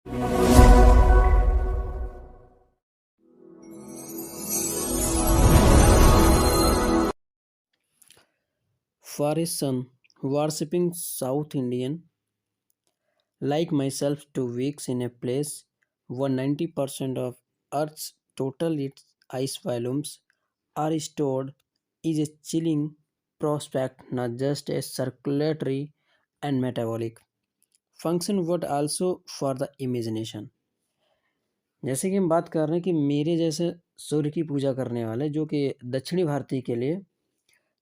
For a son worshipping South Indian like myself 2 weeks in a place where 90% of Earth's total its ice volumes are stored is a chilling prospect, not just a circulatory and metabolic function but also for the imagination. जैसे कि हम बात कर रहे हैं कि मेरे जैसे सूर्य की पूजा करने वाले जो कि दक्षिणी भारतीय के लिए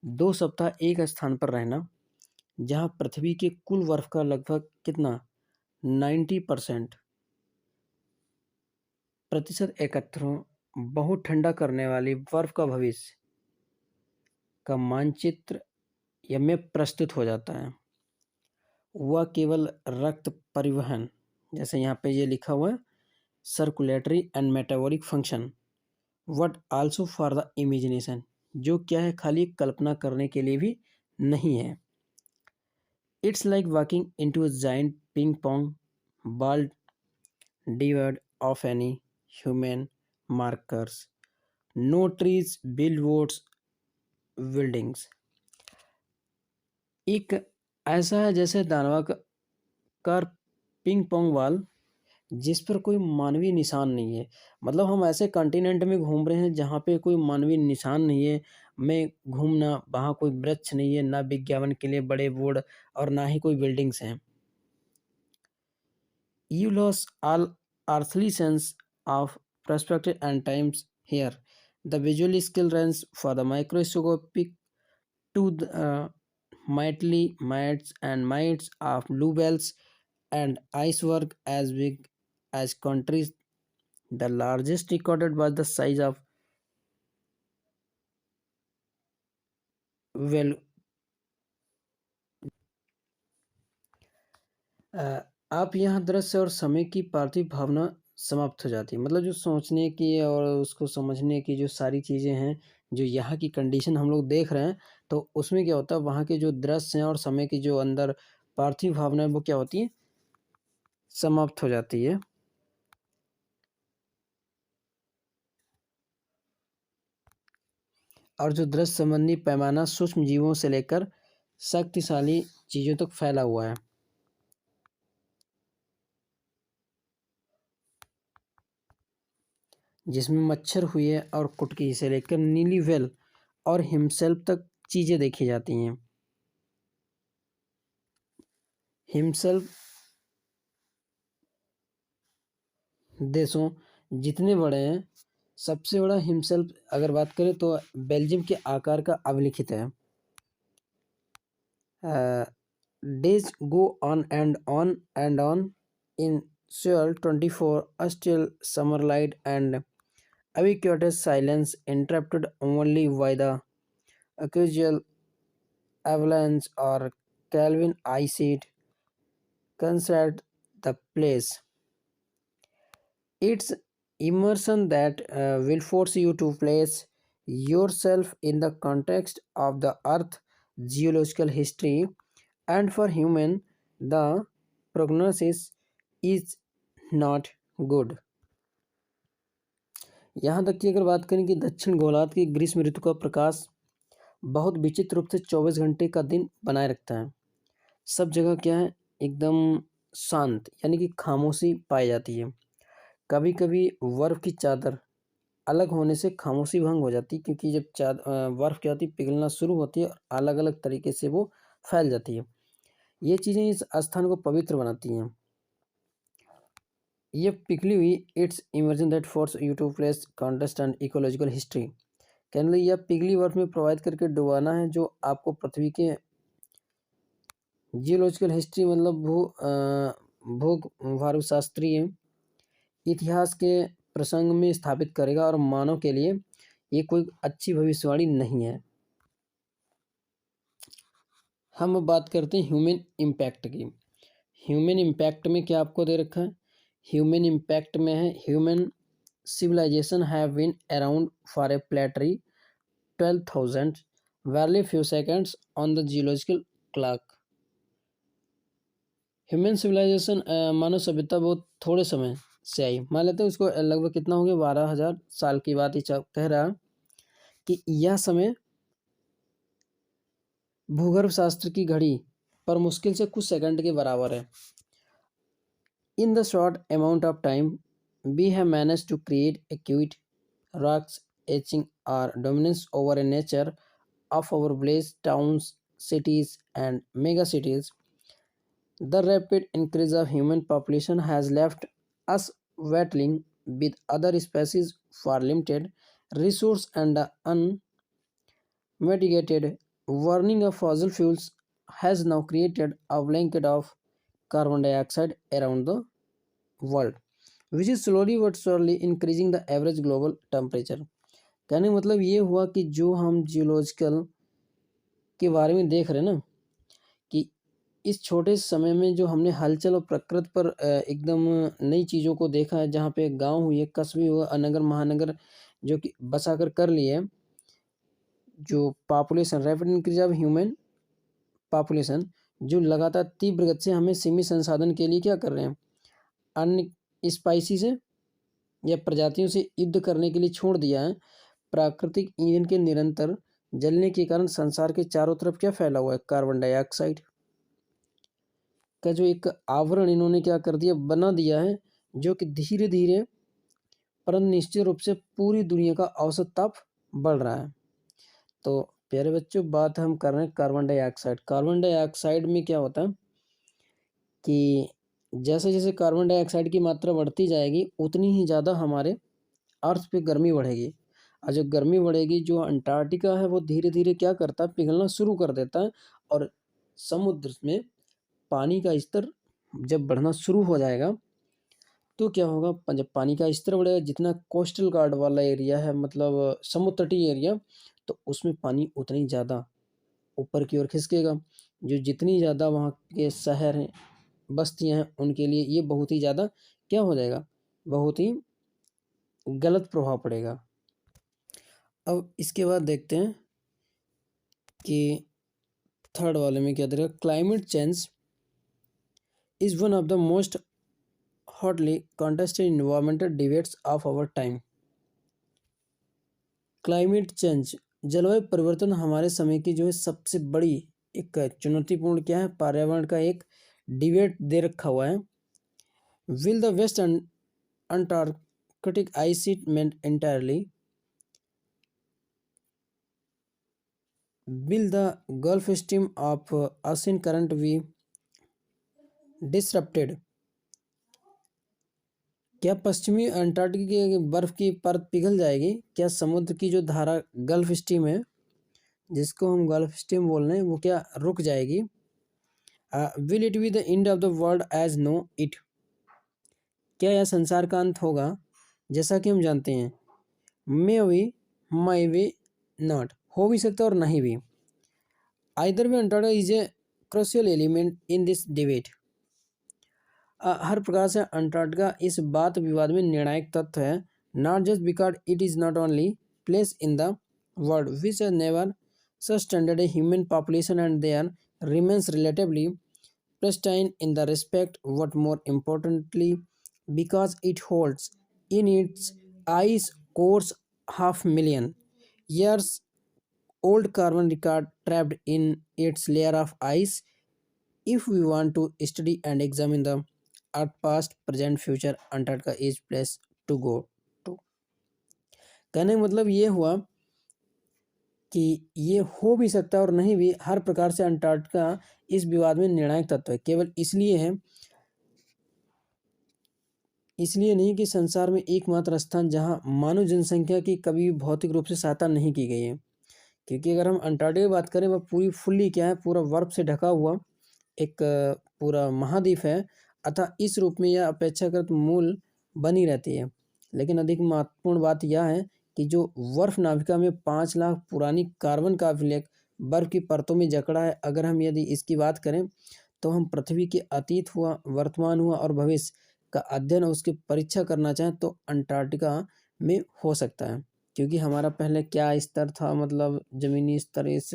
2 सप्ताह एक स्थान पर रहना, जहाँ पृथ्वी के कुल बर्फ का लगभग कितना 90% प्रतिशत एकत्र हो, बहुत ठंडा करने वाली बर्फ का भविष्य का मानचित्र यह में प्रस्तुत हो जाता है। वह केवल रक्त परिवहन, जैसे यहाँ पे ये लिखा हुआ है, circulatory and metabolic function what also for the imagination, जो क्या है खाली कल्पना करने के लिए भी नहीं है। It's like walking into a giant ping pong ball डिवर्ड of any human markers, no trees billboards buildings. एक ऐसा है जैसे दानवाकार पिंग पोंग बॉल जिस पर कोई मानवीय निशान नहीं है। मतलब हम ऐसे कॉन्टिनेंट में घूम रहे हैं जहाँ पे कोई मानवीय निशान नहीं है। मैं घूमना, वहाँ कोई वृक्ष नहीं है, ना विज्ञापन के लिए बड़े बोर्ड और ना ही कोई बिल्डिंग्स हैं। You lose all earthly sense of perspective and times here. The visual skill runs for the microscopic to the mightly mites and mites of bluebells and iceberg as big as countries. The largest recorded was the size of well आप यहाँ दृश्य और समय की पार्थिव भावना समाप्त हो जाती है। मतलब जो सोचने की और उसको समझने की जो सारी चीज़ें हैं, जो यहाँ की कंडीशन हम लोग देख रहे हैं, तो उसमें क्या होता है वहाँ के जो दृश्य हैं और समय की जो अंदर पार्थिव भावना है वो क्या होती है, समाप्त हो जाती है। और जो दृश्य संबंधी पैमाना सूक्ष्म जीवों से लेकर शक्तिशाली चीज़ों तक फैला हुआ है। जिसमें मच्छर हुए और कुटकी से लेकर नीली वेल और हिमसेल्फ तक चीज़ें देखी जाती हैं। हिमसेल्फ देशों जितने बड़े हैं, सबसे बड़ा हिमसेल्फ अगर बात करें तो बेल्जियम के आकार का अभिलिखित है। Days go on and on in Seoul 24 a still summer light and ubiquitous silence interrupted only by the occasional avalanche or Calvin ice sheet considered the place. It's immersion that will force you to place yourself in the context of the Earth geological history, and for human, the prognosis is not good. यहाँ तक कि अगर बात करें कि दक्षिण गोलार्ध की ग्रीष्म ऋतु का प्रकाश बहुत विचित्र रूप से 24 घंटे का दिन बनाए रखता है। सब जगह क्या है, एकदम शांत यानी कि खामोशी पाई जाती है। कभी कभी बर्फ की चादर अलग होने से खामोशी भंग हो जाती है, क्योंकि जब बर्फ क्या होती है पिघलना शुरू होती है और अलग अलग तरीके से वो फैल जाती है। ये चीज़ें इस स्थान को पवित्र बनाती हैं। ये पिघली हुई it's emergent that force you to place contest and ecological history, कहने लगे यह पिघली बर्फ में प्रवाहित करके डुबाना है जो आपको पृथ्वी के जियोलॉजिकल हिस्ट्री मतलब भूगर्भशास्त्रीय इतिहास के प्रसंग में स्थापित करेगा और मानव के लिए ये कोई अच्छी भविष्यवाणी नहीं है। हम बात करते हैं ह्यूमन इम्पैक्ट की। ह्यूमन इम्पैक्ट में क्या आपको दे रखा है, ह्यूमन इम्पैक्ट में है human civilization have been around for a planetary 12,000 barely few seconds on the geological clock. Human civilisation मानव सभ्यता बहुत थोड़े समय से आई। मान लेते हैं उसको लगभग कितना हो गया, 12,000 साल की बात ही कह रहा कि यह समय भूगर्भ शास्त्र की घड़ी पर मुश्किल से कुछ सेकंड के बराबर है। In the short amount of time, we have managed to create acute rocks etching our dominance over a nature of our village, towns, cities, and megacities. The rapid increase of human population has left us battling with other species for limited resource and the unmitigated warning of fossil fuels has now created a blanket of carbon dioxide around the world, which is slowly but surely increasing the average global temperature. कहने का मतलब ये हुआ कि जो हम geological के बारे में देख रहे हैं ना, कि इस छोटे समय में जो हमने हलचल और प्रकृति पर एकदम नई चीज़ों को देखा है, जहाँ पे गांव हुए, कस्बे हुए, नगर महानगर जो कि बसा कर लिए, जो population rapid increase of human population जो लगातार तीव्र गति से हमें सीमित संसाधन के लिए क्या कर रहे हैं, अन्य स्पाइसी से या प्रजातियों से युद्ध करने के लिए छोड़ दिया है। प्राकृतिक ईंधन के निरंतर जलने के कारण संसार के चारों तरफ क्या फैला हुआ है, कार्बन डाइऑक्साइड का जो एक आवरण इन्होंने क्या कर दिया, बना दिया है, जो कि धीरे धीरे परंतु निश्चित रूप से पूरी दुनिया का औसत ताप बढ़ रहा है। तो प्यारे बच्चों, बात हम कर रहे हैं कार्बन डाइऑक्साइड। कार्बन डाइऑक्साइड में क्या होता है कि जैसे जैसे कार्बन डाइऑक्साइड की मात्रा बढ़ती जाएगी उतनी ही ज़्यादा हमारे अर्थ पे गर्मी बढ़ेगी, और जो गर्मी बढ़ेगी, जो अंटार्कटिका है वो धीरे धीरे क्या करता है, पिघलना शुरू कर देता है, और समुद्र में पानी का स्तर जब बढ़ना शुरू हो जाएगा तो क्या होगा, जब पानी का स्तर बढ़ेगा, जितना कोस्टल गार्ड वाला एरिया है, मतलब समुद्र तटीय एरिया, तो उसमें पानी उतनी ज़्यादा ऊपर की ओर खिसकेगा। जो जितनी ज़्यादा वहाँ के शहर हैं, बस्तियाँ हैं, उनके लिए ये बहुत ही ज़्यादा क्या हो जाएगा, बहुत ही गलत प्रभाव पड़ेगा। अब इसके बाद देखते हैं कि थर्ड वाले में क्या देगा। Climate change is one of the most hotly contested environmental debates of our time. Climate change, जलवायु परिवर्तन हमारे समय की जो है सबसे बड़ी एक चुनौतीपूर्ण क्या है, पर्यावरण का एक डिबेट दे रखा हुआ है। Will the West Antarctic ice sheet melt entirely? Will the Gulf Stream of ocean current be disrupted? क्या पश्चिमी अंटार्कटिका की बर्फ की परत पिघल जाएगी? क्या समुद्र की जो धारा गल्फ स्ट्रीम है, जिसको हम गल्फ स्ट्रीम बोल रहे हैं, वो क्या रुक जाएगी? Will it be the end of the world as know it? क्या यह संसार का अंत होगा जैसा कि हम जानते हैं? मे वी नॉट, हो भी सकता है और नहीं भी। Either way Antarctica is a crucial element in this debate. हर प्रकार से अंटार्कटिका इस बात विवाद में निर्णायक तत्व है, not just because it is not only place in the world which has never sustained a human population and there remains relatively pristine in the respect, what more importantly, because it holds in its ice cores 500,000 years old carbon record trapped in its layer of ice. If we want to study and examine the earth past, present, future, Antarctica is place to go to. कहने का मतलब ये हुआ कि ये हो भी सकता है और नहीं भी। हर प्रकार से अंटार्कटिका इस विवाद में निर्णायक तत्व है। केवल इसलिए है, इसलिए नहीं कि संसार में एकमात्र स्थान जहां मानव जनसंख्या की कभी भी भौतिक रूप से सहायता नहीं की गई है। क्योंकि अगर हम अंटार्कटिका की बात करें, वह पूरी फुल्ली क्या है, पूरा बर्फ से ढका हुआ एक पूरा महाद्वीप है, अतः इस रूप में यह अपेक्षाकृत मूल बनी रहती है। लेकिन अधिक महत्वपूर्ण बात यह है कि जो बर्फ नाभिका में 5 लाख पुरानी कार्बन का अभिलेख बर्फ की परतों में जकड़ा है, अगर हम यदि इसकी बात करें तो हम पृथ्वी के अतीत हुआ, वर्तमान हुआ और भविष्य का अध्ययन और उसकी परीक्षा करना चाहें तो अंटार्कटिका में हो सकता है। क्योंकि हमारा पहले क्या स्तर था, मतलब ज़मीनी स्तर इस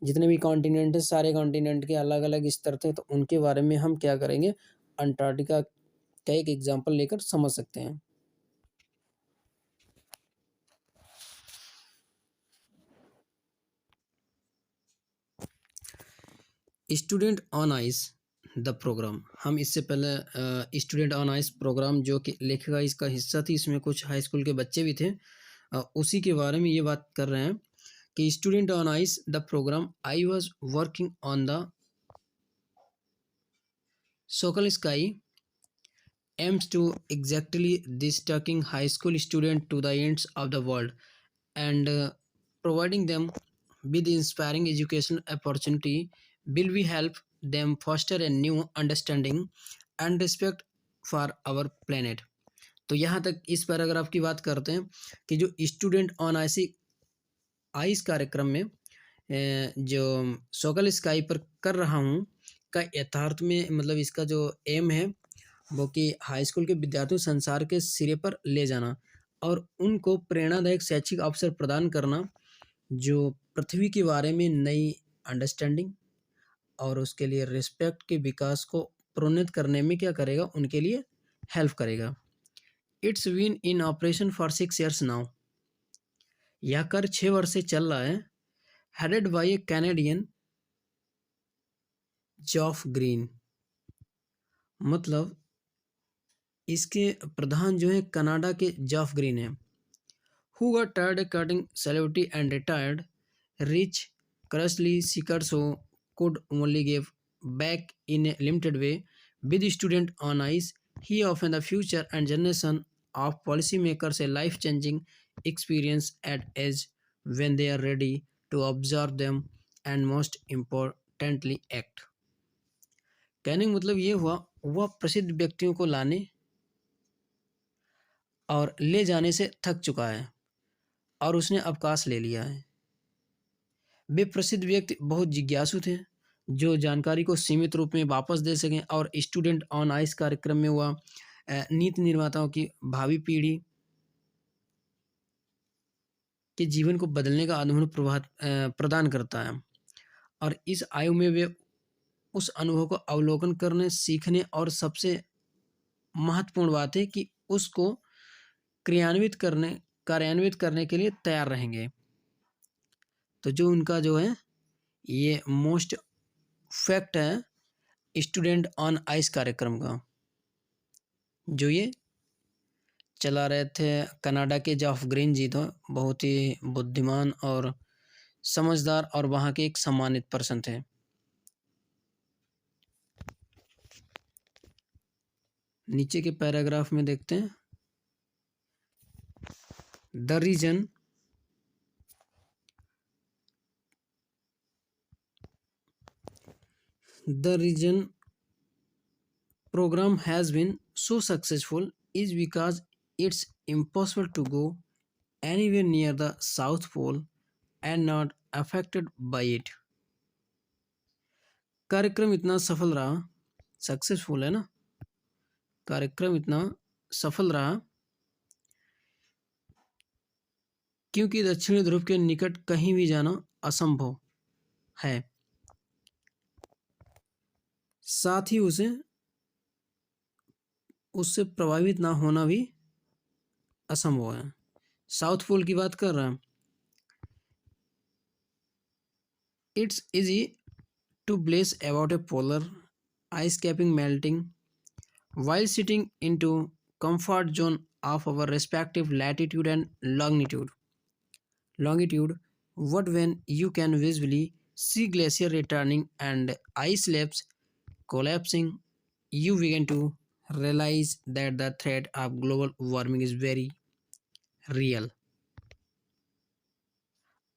जितने भी कॉन्टिनेंट हैं, सारे कॉन्टिनेंट के अलग अलग स्तर थे, तो उनके बारे में हम क्या करेंगे, अंटार्कटिका का एक एग्जाम्पल लेकर समझ सकते हैं। Student on ice the program, हम इससे पहले स्टूडेंट ऑन आइस प्रोग्राम जो कि लेखिका इसका हिस्सा थी, इसमें कुछ हाई स्कूल के बच्चे भी थे, उसी के बारे में ये बात कर रहे हैं कि student on ice the program I was working on the SoCal sky aims to exactly this, taking high school students to the ends of the world and providing them with inspiring educational opportunity will we help them foster a new understanding and respect for our planet। तो यहाँ तक इस paragraph की बात करते हैं कि जो स्टूडेंट ऑन आइस कार्यक्रम में जो सोकल स्काई पर कर रहा हूँ का यथार्थ में मतलब इसका जो एम है वो कि हाई स्कूल के विद्यार्थियों संसार के सिरे पर ले जाना और उनको प्रेरणादायक शैक्षिक अवसर प्रदान करना, जो पृथ्वी के बारे में नई अंडरस्टैंडिंग और उसके लिए रिस्पेक्ट के विकास को प्रोन्नत करने में क्या करेगा, उनके लिए हेल्प करेगा। It's been in operation for 6 years now, यह कर 6 वर्ष से चल रहा है। Headed by a Canadian Geoff Green, मतलब इसके प्रधान जो है कनाडा के जॉफ ग्रीन है। Who got tired of cutting celebrity and retired, rich, crustly seekers who could only give back in a limited way. With student on ice, he offered the future and generation of policymakers a life-changing experience at age when they are ready to observe them and most importantly act। कहने का मतलब ये हुआ, वह प्रसिद्ध व्यक्तियों को लाने और ले जाने से थक चुका है और उसने अवकाश ले लिया है। वे प्रसिद्ध व्यक्ति बहुत जिज्ञासु थे जो जानकारी को सीमित रूप में वापस दे सकें और स्टूडेंट ऑन आइस कार्यक्रम में वह नीति निर्माताओं की भावी पीढ़ी के जीवन को बदलने का अनुभव प्रदान करता है और इस आयु में वे उस अनुभव को अवलोकन करने, सीखने और सबसे महत्वपूर्ण बात है कि उसको कार्यान्वित करने के लिए तैयार रहेंगे। तो जो उनका जो है ये मोस्ट फैक्ट है स्टूडेंट ऑन आइस कार्यक्रम का, जो ये चला रहे थे कनाडा के जॉफ ग्रीन जी, तो बहुत ही बुद्धिमान और समझदार और वहाँ के एक सम्मानित पर्सन थे। नीचे के पैराग्राफ में देखते हैं, the reason program has been so successful is because it's impossible to go anywhere near the South Pole and not affected by it। कार्यक्रम इतना सफल रहा, सक्सेसफुल है ना, कार्यक्रम इतना सफल रहा क्योंकि दक्षिणी ध्रुव के निकट कहीं भी जाना असंभव है, साथ ही उससे प्रभावित ना होना भी असंभव है। साउथ पोल की बात कर रहा है। It's easy to bless about a polar ice capping melting while sitting into comfort zone of our respective latitude and longitude, what when you can visibly see glacier returning and ice slabs collapsing, you begin to realize that the threat of global warming is very real।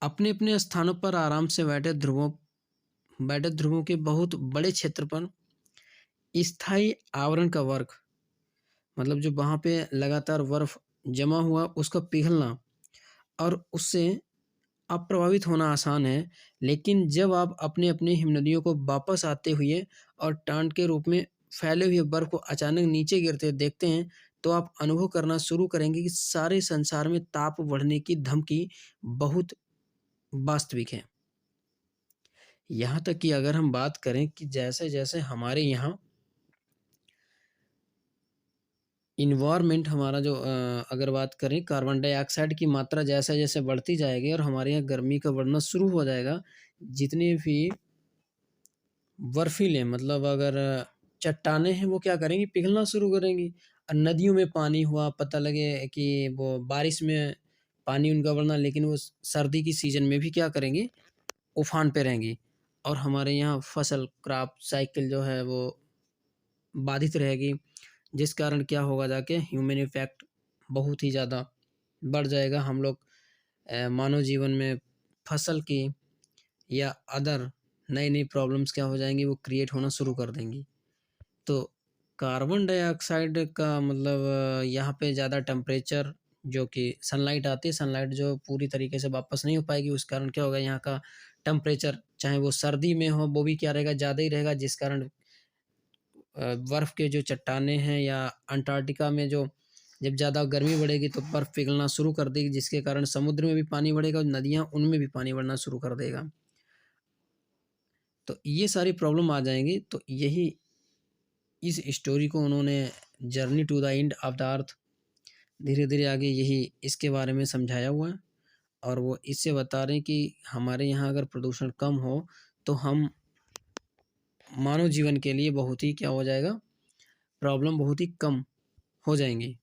अपने अपने स्थानों पर आराम से बैठे ध्रुवों के बहुत बड़े क्षेत्र पर स्थायी आवरण का वर्क, मतलब जो वहाँ पे लगातार बर्फ जमा हुआ उसका पिघलना और उससे अप्रभावित होना आसान है, लेकिन जब आप अपने अपने हिमनदियों को वापस आते हुए और टांट के रूप में फैले हुए बर्फ को अचानक नीचे गिरते देखते हैं तो आप अनुभव करना शुरू करेंगे कि सारे संसार में ताप बढ़ने की धमकी बहुत वास्तविक है। यहाँ तक कि अगर हम बात करें कि जैसे-जैसे हमारे यहाँ इन्वायरमेंट हमारा जो अगर बात करें कार्बन डाइऑक्साइड की मात्रा जैसे-जैसे बढ़ती जाएगी और हमारे यहाँ गर्मी का बढ़ना शुरू हो जाएगा, जितने भी बर्फीले मतलब अगर चट्टानें हैं वो क्या करेंगी पिघलना शुरू करेंगी। नदियों में पानी हुआ पता लगे कि वो बारिश में पानी उनका बढ़ना लेकिन वो सर्दी की सीज़न में भी क्या करेंगी उफान पे रहेंगी और हमारे यहाँ फसल क्रॉप साइकिल जो है वो बाधित रहेगी। जिस कारण क्या होगा जाके ह्यूमन इफ़ेक्ट बहुत ही ज़्यादा बढ़ जाएगा। हम लोग मानव जीवन में फसल की या अदर नई-नई प्रॉब्लम्स क्या हो जाएँगी वो क्रिएट होना शुरू कर देंगी। तो कार्बन डाइऑक्साइड का मतलब यहाँ पे ज़्यादा टेम्परेचर जो कि सनलाइट आती है, सनलाइट जो पूरी तरीके से वापस नहीं हो पाएगी, उस कारण क्या होगा यहाँ का टेम्परेचर चाहे वो सर्दी में हो, वो भी क्या रहेगा ज़्यादा ही रहेगा जिस कारण बर्फ़ के जो चट्टानें हैं या अंटार्कटिका में जो जब ज़्यादा गर्मी बढ़ेगी तो बर्फ़ पिघलना शुरू कर देगी जिसके कारण समुद्र में भी पानी बढ़ेगा और नदियाँ उनमें भी पानी बढ़ना शुरू कर देगा। तो ये सारी प्रॉब्लम आ जाएँगी तो यही इस स्टोरी को उन्होंने journey to the end of the earth धीरे-धीरे आगे यही इसके बारे में समझाया हुआ है और वो इससे बता रहे हैं कि हमारे यहाँ अगर प्रदूषण कम हो तो हम मानव जीवन के लिए बहुत ही क्या हो जाएगा प्रॉब्लम बहुत ही कम हो जाएँगी।